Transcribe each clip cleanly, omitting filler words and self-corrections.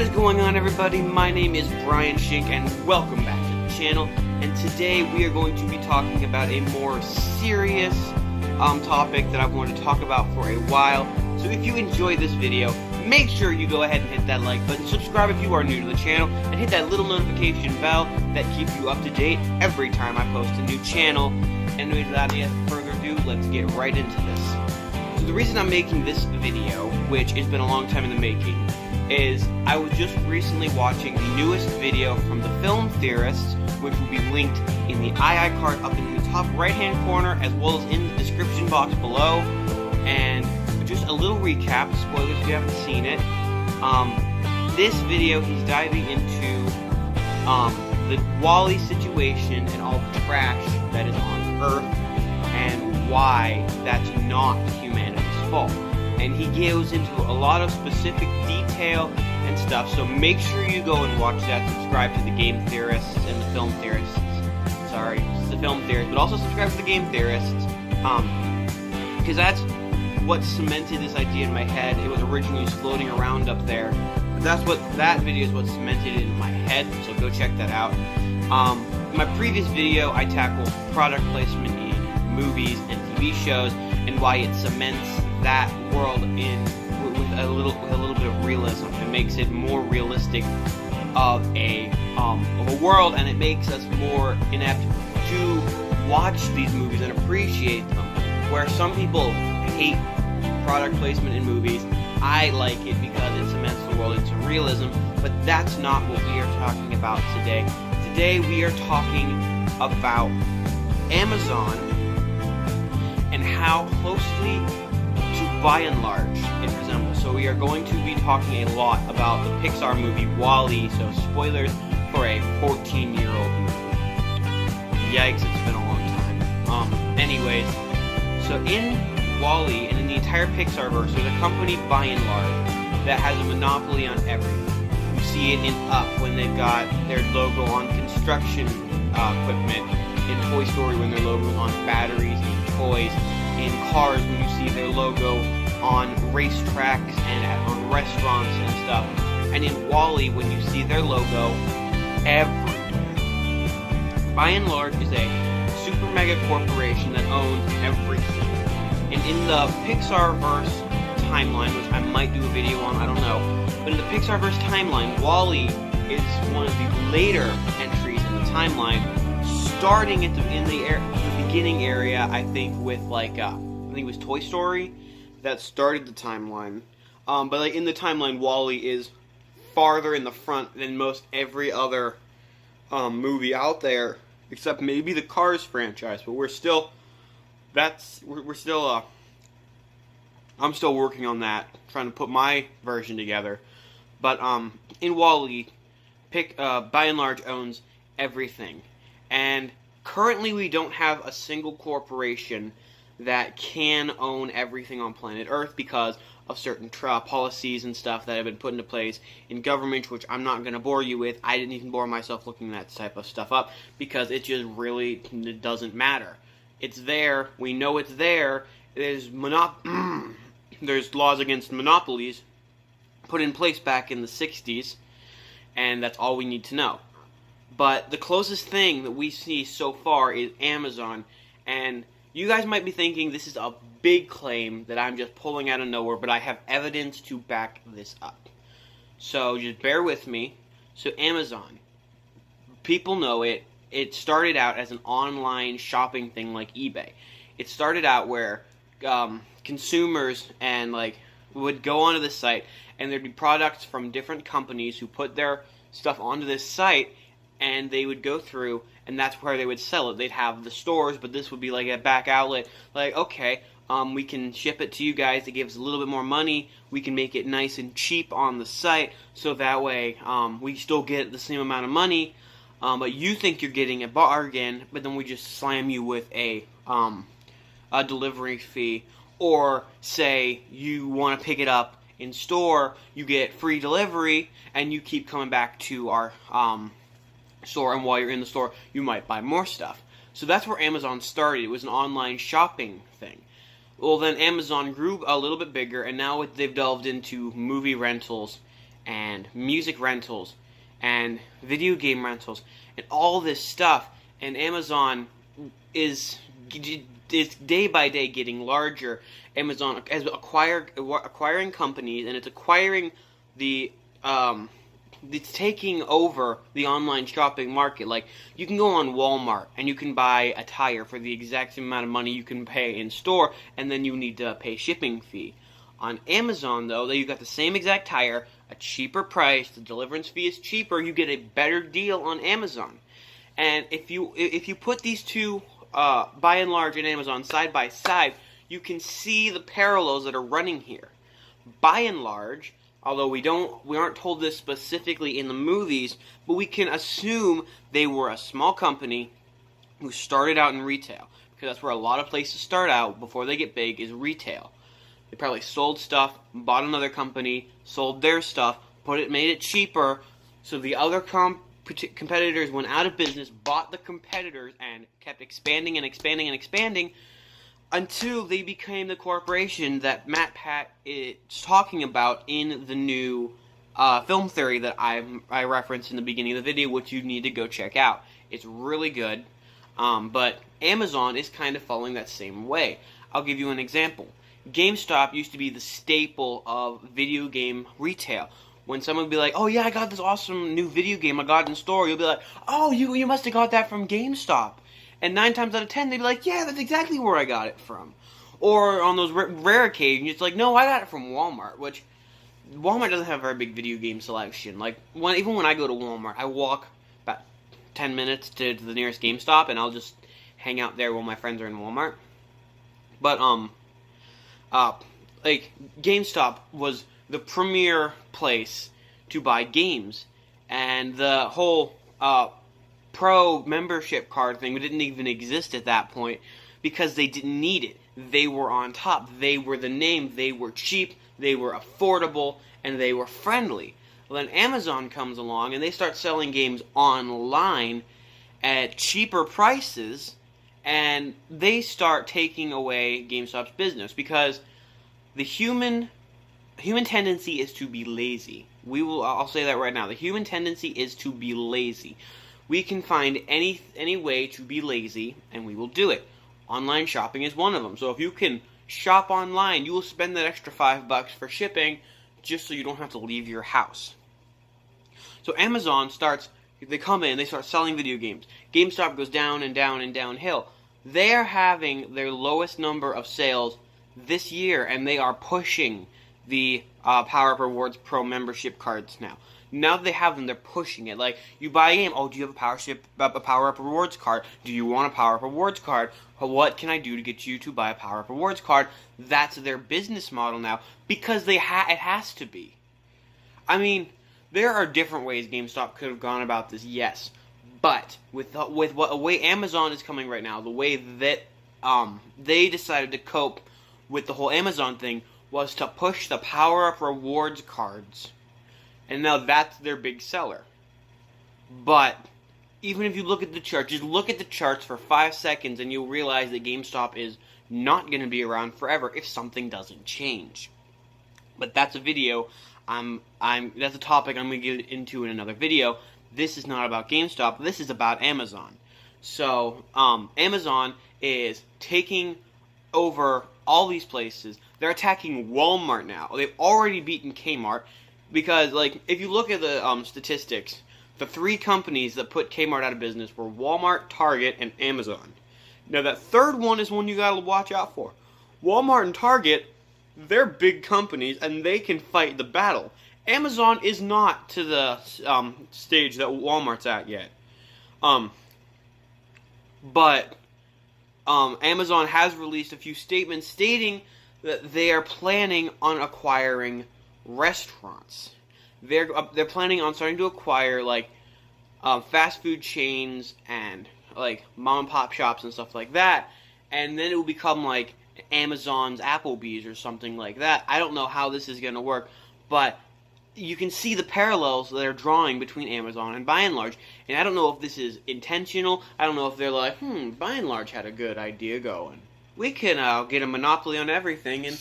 What is going on, everybody? My name is Brian Shink and welcome back to the channel. And today we are going to be talking about a more serious topic that I've wanted to talk about for a while. So if you enjoyed this video, make sure you go ahead and hit that like button, subscribe if you are new to the channel, and hit that little notification bell that keeps you up to date every time I post a new channel. And without any further ado, let's get right into this. So the reason I'm making this video, which has been a long time in the making, is I was just recently watching the newest video from the Film Theorists, which will be linked in the II card up in the top right hand corner as well as in the description box below. And just a little recap, spoilers if you haven't seen it. This video he's diving into the WALL-E situation and all the trash that is on Earth and why that's not humanity's fault. And he goes into a lot of specific detail and stuff, so make sure you go and watch that. Subscribe to the Game Theorists and the Film Theorists. Sorry, it's the Film Theorists, but also subscribe to the Game Theorists, because that's what cemented this idea in my head. It was originally just floating around up there, but that video is what cemented it in my head, so go check that out. In my previous video, I tackled product placement in movies and TV shows, and why it cements that world in with a little bit of realism. It makes it more realistic of a world, and it makes us more inept to watch these movies and appreciate them. Where some people hate product placement in movies, I like it because it cements the world into realism. But that's not what we are talking about today. Today we are talking about Amazon and how closely, by and large, it resembles. So we are going to be talking a lot about the Pixar movie WALL-E, so spoilers for a 14-year-old movie. Yikes, it's been a long time. Anyways, so in WALL-E and in the entire Pixar-verse, there's a company, by and large, that has a monopoly on everything. You see it in Up, when they've got their logo on construction equipment, in Toy Story, when their logo is on batteries and toys, in Cars, when you see their logo on racetracks and on restaurants and stuff, and in WALL-E, when you see their logo everywhere. By and large, is a super mega corporation that owns everything. And in the Pixar-verse timeline, which I might do a video on, I don't know, but in the Pixar-verse timeline, WALL-E is one of the later entries in the timeline, starting in the beginning area, I think, with I think it was Toy Story that started the timeline. But in the timeline, WALL-E is farther in the front than most every other movie out there, except maybe the Cars franchise. But I'm still working on that, trying to put my version together. But in WALL-E, by and large owns everything. And currently we don't have a single corporation that can own everything on planet Earth because of certain policies and stuff that have been put into place in government, which I'm not going to bore you with. I didn't even bore myself looking that type of stuff up because it just really doesn't matter. It's there. We know it's there. There's laws against monopolies put in place back in the 60s, and that's all we need to know. But the closest thing that we see so far is Amazon, and you guys might be thinking this is a big claim that I'm just pulling out of nowhere, but I have evidence to back this up. So just bear with me. So Amazon, people know it. It started out as an online shopping thing like eBay. It started out where consumers and would go onto this site, and there'd be products from different companies who put their stuff onto this site, and they would go through, and that's where they would sell it. They'd have the stores, but this would be like a back outlet. Okay, we can ship it to you guys. It gives a little bit more money. We can make it nice and cheap on the site, so that way we still get the same amount of money. But you think you're getting a bargain, but then we just slam you with a delivery fee. Or say you want to pick it up in store, you get free delivery, and you keep coming back to our store, and while you're in the store, you might buy more stuff. So that's where Amazon started. It was an online shopping thing. Well, then Amazon grew a little bit bigger, and now they've delved into movie rentals and music rentals and video game rentals and all this stuff. And Amazon is day by day getting larger. Amazon is acquiring companies, and it's acquiring it's taking over the online shopping market. Like, you can go on Walmart and you can buy a tire for the exact same amount of money you can pay in store, and then you need to pay shipping fee. On Amazon, though, you got the same exact tire, a cheaper price, the deliverance fee is cheaper, you get a better deal on Amazon. And if you put these two, by and large, in Amazon side by side, you can see the parallels that are running here. By and large, although we aren't told this specifically in the movies, but we can assume they were a small company who started out in retail, because that's where a lot of places start out before they get big, is retail. They probably sold stuff, bought another company, sold their stuff, made it cheaper, so the other competitors went out of business, bought the competitors, and kept expanding and expanding and expanding until they became the corporation that MatPat is talking about in the new film theory that I referenced in the beginning of the video, which you need to go check out. It's really good, but Amazon is kind of following that same way. I'll give you an example. GameStop used to be the staple of video game retail. When someone would be like, "Oh yeah, I got this awesome new video game I got in store," you'll be like, "Oh, you must have got that from GameStop." And 9 times out of 10, they'd be like, "Yeah, that's exactly where I got it from." Or on those rare occasions, it's like, "No, I got it from Walmart," which Walmart doesn't have a very big video game selection. Like, even when I go to Walmart, I walk about 10 minutes to the nearest GameStop, and I'll just hang out there while my friends are in Walmart. But like, GameStop was the premier place to buy games, and the whole pro membership card thing didn't even exist at that point because they didn't need it. They were on top. They were the name. They were cheap. They were affordable, and they were friendly. Well, then Amazon comes along and they start selling games online at cheaper prices, and they start taking away GameStop's business because the human tendency is to be lazy. I'll say that right now. The human tendency is to be lazy. We can find any way to be lazy, and we will do it. Online shopping is one of them. So if you can shop online, you will spend that extra $5 for shipping just so you don't have to leave your house. So Amazon they come in, they start selling video games. GameStop goes down and down and downhill. They are having their lowest number of sales this year, and they are pushing the PowerUp Rewards Pro membership cards now. Now that they have them, they're pushing it. Like, you buy a game, oh, do you have a PowerUp Rewards card? Do you want a PowerUp Rewards card? What can I do to get you to buy a PowerUp Rewards card? That's their business model now, because it has to be. I mean, there are different ways GameStop could have gone about this, yes. But with the way Amazon is coming right now, the way that they decided to cope with the whole Amazon thing was to push the PowerUp Rewards cards. And now that's their big seller. But even if you look at the charts, just look at the charts for 5 seconds and you'll realize that GameStop is not going to be around forever if something doesn't change. But that's a video. That's a topic I'm going to get into in another video. This is not about GameStop. This is about Amazon. So, Amazon is taking over all these places. They're attacking Walmart now. They've already beaten Kmart. Because, like, if you look at the statistics, the 3 companies that put Kmart out of business were Walmart, Target, and Amazon. Now, that third one is one you gotta watch out for. Walmart and Target, they're big companies, and they can fight the battle. Amazon is not to the stage that Walmart's at yet. But Amazon has released a few statements stating that they are planning on acquiring restaurants. They're planning on starting to acquire like fast food chains and like mom and pop shops and stuff like that, and then it will become like Amazon's Applebee's or something like that. I don't know how this is going to work, but you can see the parallels that they're drawing between Amazon and By and Large, and I don't know if this is intentional. I don't know if they're like, By and Large had a good idea going. We can get a monopoly on everything, and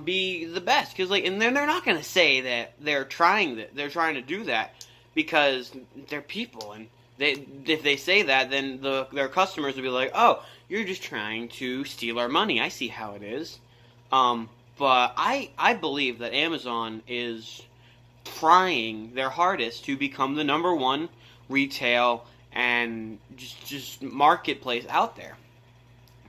be the best. Because and they're not gonna say that they're trying to do that because they're people, and if they say that, then their customers will be like, oh, you're just trying to steal our money. I see how it is. But I believe that Amazon is trying their hardest to become the #1 retail and just marketplace out there.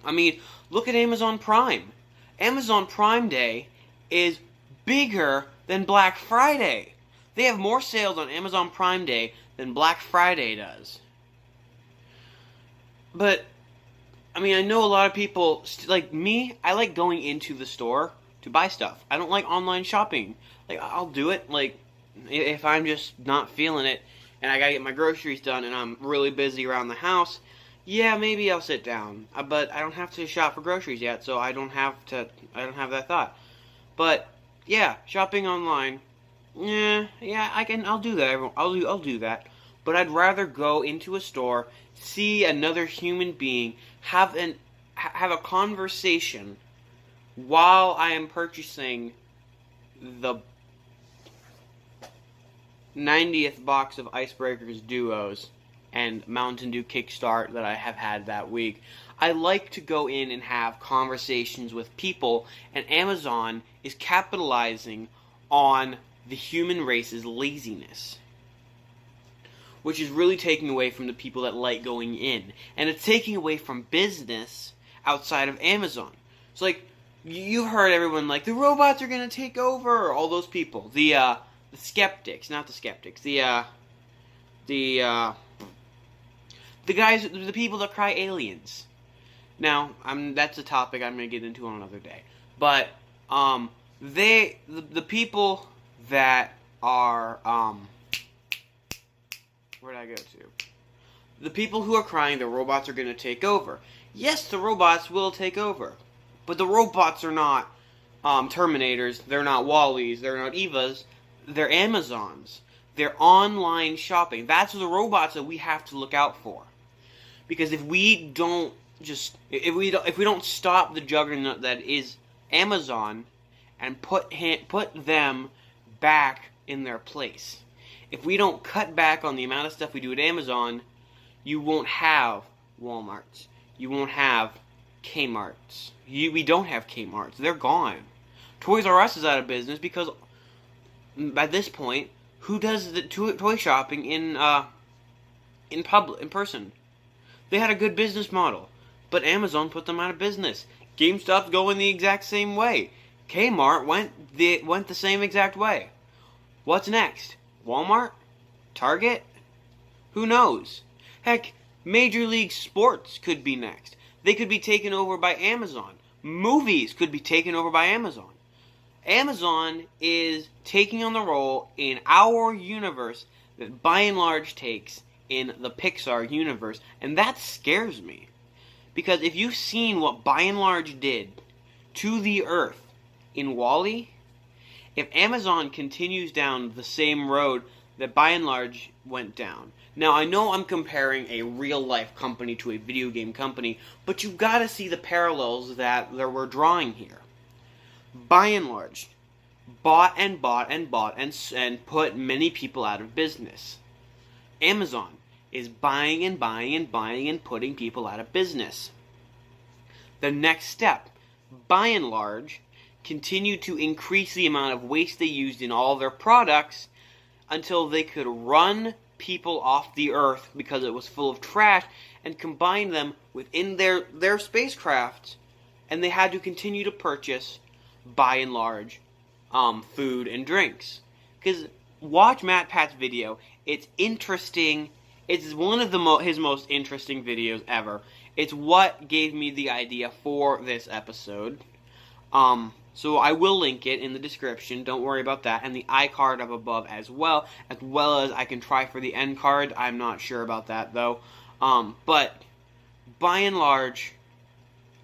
I mean, look at Amazon Prime. Amazon Prime Day is bigger than Black Friday. They have more sales on Amazon Prime Day than Black Friday does. But, I mean, I know a lot of people, like me, I like going into the store to buy stuff. I don't like online shopping. I'll do it, if I'm just not feeling it, and I gotta get my groceries done, and I'm really busy around the house, yeah, maybe I'll sit down. But I don't have to shop for groceries yet, so I don't have that thought. But yeah, shopping online, I'll do that. I'll do that. But I'd rather go into a store, see another human being, have a conversation while I am purchasing the 90th box of Icebreakers Duos and Mountain Dew Kickstart that I have had that week. I like to go in and have conversations with people, and Amazon is capitalizing on the human race's laziness, which is really taking away from the people that like going in, and it's taking away from business outside of Amazon. It's you've heard everyone the robots are gonna take over, all those people, the skeptics, not the skeptics, the guys, the people that cry aliens. Now, that's a topic I'm gonna get into on another day. But the people that are where'd I go to? The people who are crying the robots are gonna take over. Yes, the robots will take over, but the robots are not Terminators. They're not Wall-E's. They're not Evas. They're Amazons. They're online shopping. That's the robots that we have to look out for. Because if we don't stop the juggernaut that is Amazon and put them back in their place, if we don't cut back on the amount of stuff we do at Amazon, you won't have Walmarts. You won't have Kmarts. We don't have Kmarts. They're gone. Toys R Us is out of business because by this point, who does the toy shopping in person? They had a good business model, but Amazon put them out of business. GameStop's going the exact same way. Kmart went the same exact way. What's next? Walmart? Target? Who knows? Heck, Major League Sports could be next. They could be taken over by Amazon. Movies could be taken over by Amazon. Amazon is taking on the role in our universe that by and large takes in the Pixar universe, and that scares me. Because if you've seen what by and large did to the Earth in WALL-E, if Amazon continues down the same road that by and large went down. Now, I know I'm comparing a real-life company to a video game company, but you've got to see the parallels that we're drawing here. By and large, bought and put many people out of business. Amazon is buying and putting people out of business. The next step, by and large, continue to increase the amount of waste they used in all their products until they could run people off the Earth because it was full of trash and combine them within their spacecraft, and they had to continue to purchase, by and large, food and drinks. Because watch MatPat's video. It's interesting. It's one of his most interesting videos ever. It's what gave me the idea for this episode. So I will link it in the description. Don't worry about that. And the iCard up above as well as I can try for the end card. I'm not sure about that, though. But by and large,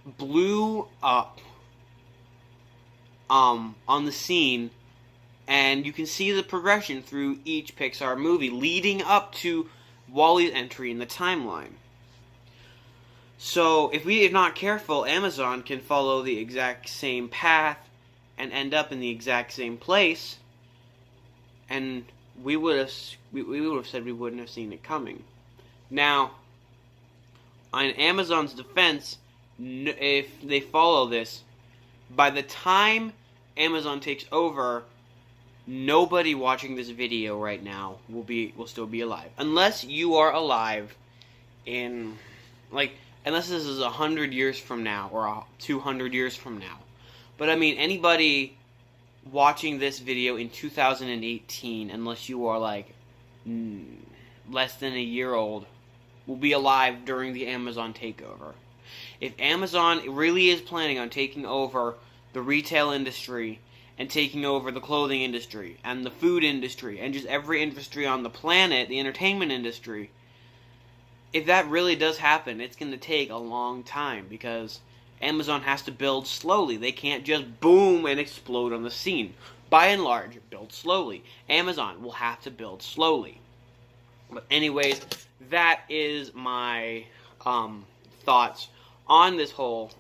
blew up on the scene, and you can see the progression through each Pixar movie leading up to WALL-E's entry in the timeline. So if we are not careful, Amazon can follow the exact same path and end up in the exact same place, and we would have said we wouldn't have seen it coming. Now, on Amazon's defense, if they follow this, by the time Amazon takes over, nobody watching this video right now will still be alive, unless you are alive in, like, unless this is 100 years from now or 200 years from now. But I mean, anybody watching this video in 2018, unless you are like less than a year old, will be alive during the Amazon takeover. If Amazon really is planning on taking over the retail industry and taking over the clothing industry and the food industry and just every industry on the planet, the entertainment industry, if that really does happen, it's going to take a long time, because Amazon has to build slowly. They can't just boom and explode on the scene. By and large, build slowly. Amazon will have to build slowly. But anyways, that is my thoughts on this whole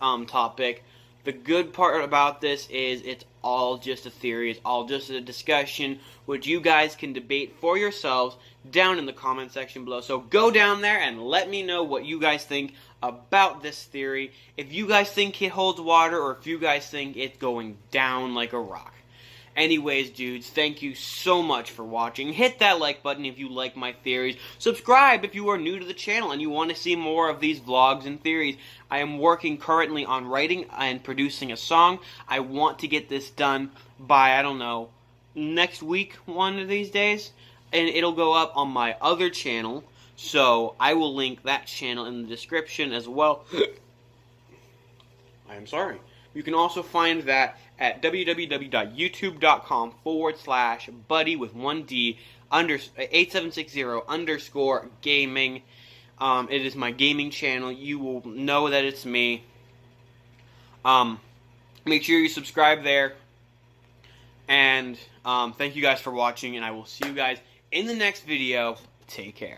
topic. The good part about this is it's all just a theory. It's all just a discussion, which you guys can debate for yourselves down in the comment section below. So go down there and let me know what you guys think about this theory. If you guys think it holds water, or if you guys think it's going down like a rock. Anyways, dudes, thank you so much for watching. Hit that like button if you like my theories. Subscribe if you are new to the channel and you want to see more of these vlogs and theories. I am working currently on writing and producing a song. I want to get this done by, I don't know, next week, one of these days. And it'll go up on my other channel. So I will link that channel in the description as well. I am sorry. You can also find that at www.youtube.com/buddy with 1D 8760_gaming. It is my gaming channel. You will know that it's me. Make sure you subscribe there. And thank you guys for watching, and I will see you guys in the next video. Take care.